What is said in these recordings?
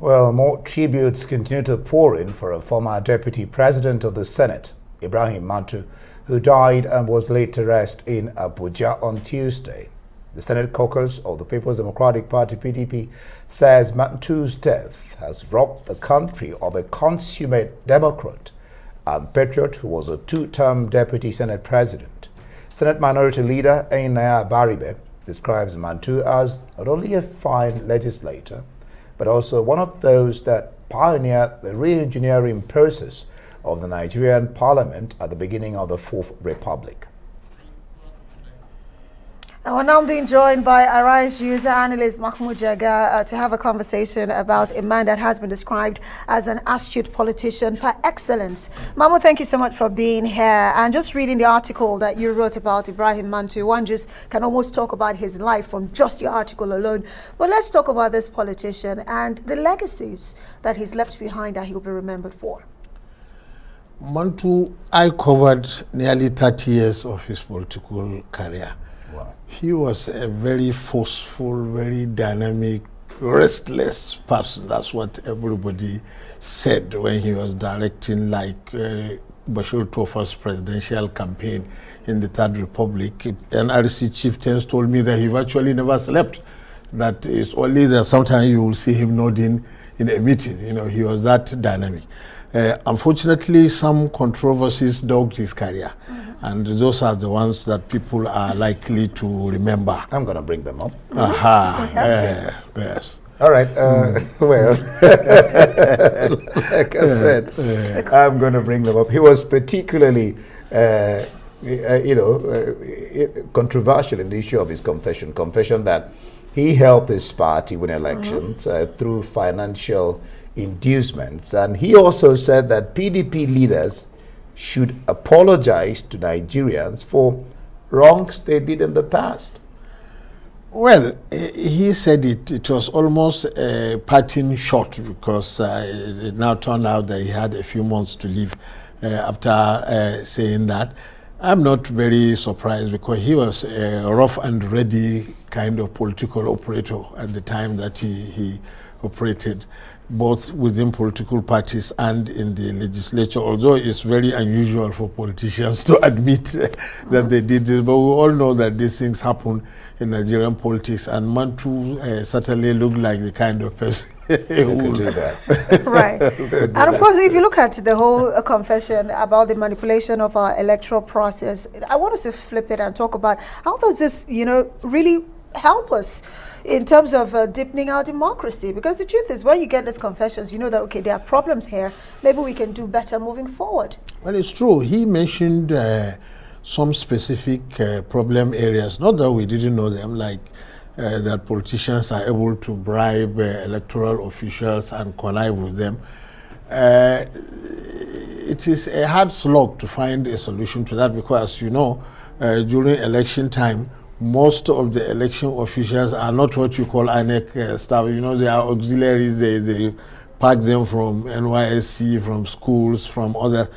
Well, more tributes continue to pour in for a former deputy president of the Senate, Ibrahim Mantu, who died and was laid to rest in Abuja on Tuesday. The Senate caucus of the People's Democratic Party, PDP, says Mantu's death has robbed the country of a consummate Democrat and patriot who was a two-term deputy Senate president. Senate Minority Leader Ibrahim describes Mantu as not only a fine legislator, but also one of those that pioneered the re-engineering process of the Nigerian parliament at the beginning of the Fourth Republic. And we're now being joined by Arise user analyst MAHMUD JEGA to have a conversation about a man that has been described as an astute politician par excellence. Mahmoud, thank you so much for being here. And just reading the article that you wrote about Ibrahim Mantu, one just can almost talk about his life from just your article alone. But let's talk about this politician and the legacies that he's left behind that he'll be remembered for. Mantu, I covered nearly 30 years of his political career. Wow. He was a very forceful, very dynamic, restless person. That's what everybody said when he was directing, like Bashir Tofa's presidential campaign in the Third Republic. NRC chieftains told me that he virtually never slept. That is only that sometimes you will see him nodding in a meeting. You know, he was that dynamic. Unfortunately, some controversies dogged his career. And those are the ones that people are likely to remember. I'm going to bring them up. Yes. All right. Well, like I said, I'm going to bring them up. He was particularly, controversial in the issue of his confession. Confession that he helped his party win elections through financial inducements. And he also said that PDP leaders should apologize to Nigerians for wrongs they did in the past. Well, he said it was almost a parting shot because it now turned out that he had a few months to live after saying that. I'm not very surprised because he was a rough and ready kind of political operator at the time that he operated, both within political parties and in the legislature, although it's very unusual for politicians to admit that they did this. But we all know that these things happen in Nigerian politics, and Mantu certainly looked like the kind of person who could do that. Right. And of course, if you look at the whole confession about the manipulation of our electoral process, I want us to flip it and talk about how does this, really help us in terms of deepening our democracy, because the truth is when you get these confessions, you know that okay, there are problems here, maybe we can do better moving forward. Well, it's true. He mentioned some specific problem areas, not that we didn't know them, like that politicians are able to bribe electoral officials and connive with them. It is a hard slog to find a solution to that because, as you know, during election time, most of the election officials are not what you call INEC staff. They are auxiliaries. They pack them from NYSC, from schools, from other.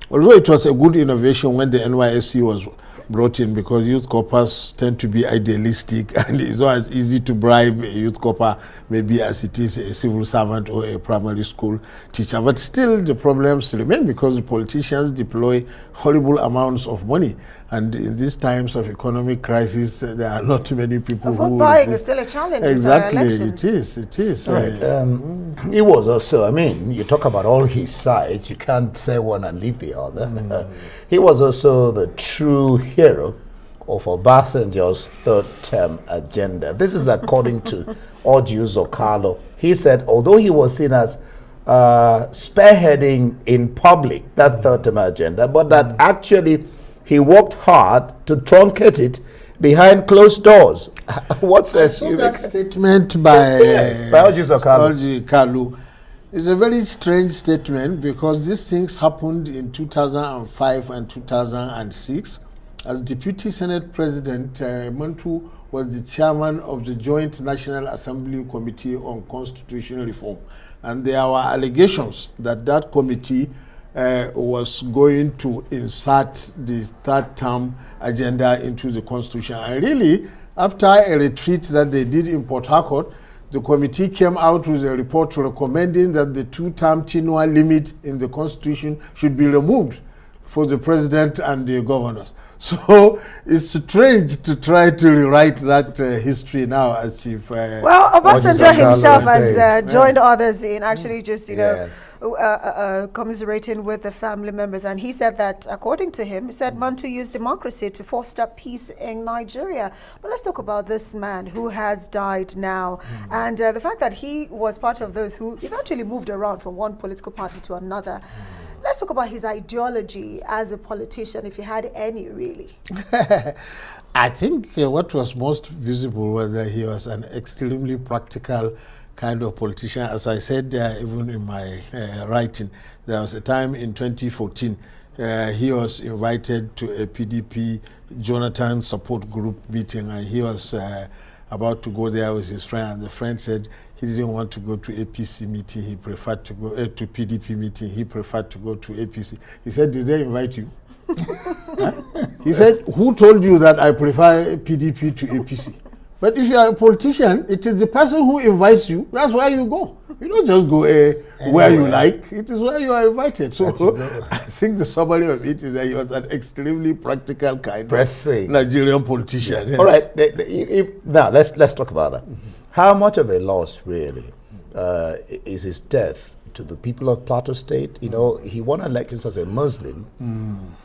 Although it was a good innovation when the NYSC was brought in because youth corpers tend to be idealistic and it's not as easy to bribe a youth corper maybe as it is a civil servant or a primary school teacher. But still the problems remain because the politicians deploy horrible amounts of money. And in these times of economic crisis, there are not many people who buying is still a challenge. Exactly, it is. Right. He was also, you talk about all his sides, you can't say one and leave the other. He was also the true hero of Obasanjo's third-term agenda. This is according to Odiuso Carlo. He said, although he was seen as spearheading in public that third-term agenda, but that actually he worked hard to truncate it behind closed doors. What says you? That statement by Odiuso Carlo is a very strange statement because these things happened in 2005 and 2006. As Deputy Senate President, Mantu was the chairman of the Joint National Assembly Committee on Constitutional Reform. And there were allegations that that committee was going to insert the third-term agenda into the Constitution. And really, after a retreat that they did in Port Harcourt, the committee came out with a report recommending that the 2-term tenure limit in the constitution should be removed for the president and the governors. So it's strange to try to rewrite that history now as if... well, Obasanjo himself has joined others in actually just, you know, commiserating with the family members. And he said that, according to him, he said Mantu used democracy to foster peace in Nigeria. But let's talk about this man who has died now. And the fact that he was part of those who eventually moved around from one political party to another. Let's talk about his ideology as a politician, if he had any, really. I think what was most visible was that he was an extremely practical kind of politician. As I said even in my writing, there was a time in 2014 he was invited to a PDP Jonathan support group meeting, and he was about to go there with his friend, and the friend said he didn't want to go to APC meeting, he preferred to go to PDP meeting, he preferred to go to APC. He said, did they invite you? Huh? He said, who told you that I prefer PDP to APC? But if you are a politician, it is the person who invites you, that's where you go. You don't just go where you like, it is where you are invited. So I think the summary of it is that he was an extremely practical kind of Nigerian politician. Yes. All right, now let's talk about that. How much of a loss, really, is his death to the people of Plateau State? You know, he won elections as a Muslim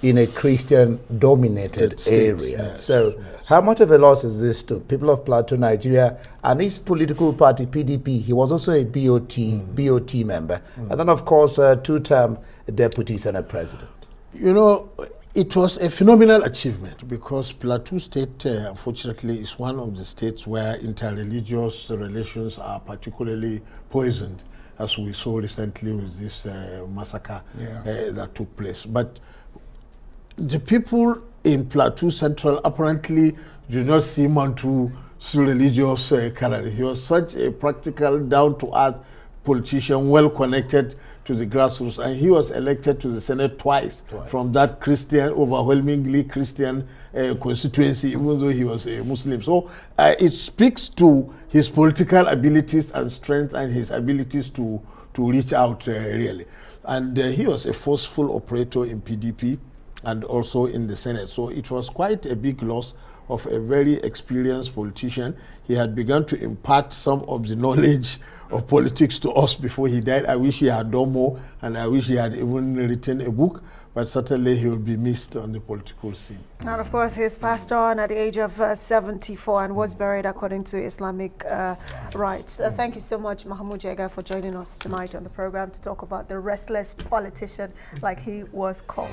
in a Christian-dominated area. Yes, so how much of a loss is this to people of Plateau, Nigeria, and his political party, PDP? He was also a BOT member. And then, of course, a 2-term deputy Senate president. You know, it was a phenomenal achievement because Plateau State, unfortunately, is one of the states where interreligious relations are particularly poisoned, as we saw recently with this massacre that took place. But the people in Plateau Central apparently do not see Mantu through religious color. He was such a practical, down-to-earth politician, well connected to the grassroots, and he was elected to the Senate twice. From that Christian, overwhelmingly Christian constituency, even though he was a Muslim. So it speaks to his political abilities and strength and his abilities to reach out really. And he was a forceful operator in PDP and also in the Senate. So it was quite a big loss of a very experienced politician. He had begun to impart some of the knowledge of politics to us before he died. I wish he had done more, and I wish he had even written a book, but certainly he will be missed on the political scene. And of course, he's passed on at the age of 74 and was buried according to Islamic rites. Thank you so much, MAHMUD JEGA, for joining us tonight on the program to talk about the restless politician, like he was called.